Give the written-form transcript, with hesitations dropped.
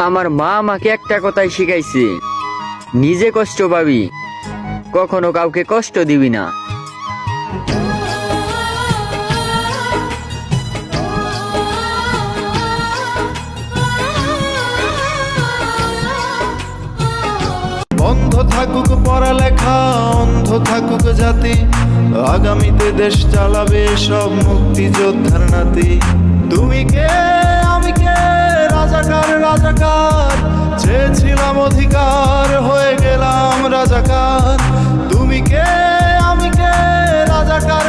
আমার মা আমাকে একটা কথাই শিখাইছে, নিজে কষ্ট পাবি, কখনো কাউকে কষ্ট দিবি না। বন্ধ থাকুক পড়ালেখা, অন্ধ থাকুক জাতি, আগামীতে দেশ চালাবে সব মুক্তিযোদ্ধার নাতি। তুমি কে আমি কে, রাজাকার রাজাকার, চেয়েছিলাম অধিকার হয়ে গেলাম রাজাকার। তুমি কে আমি কে, রাজাকার।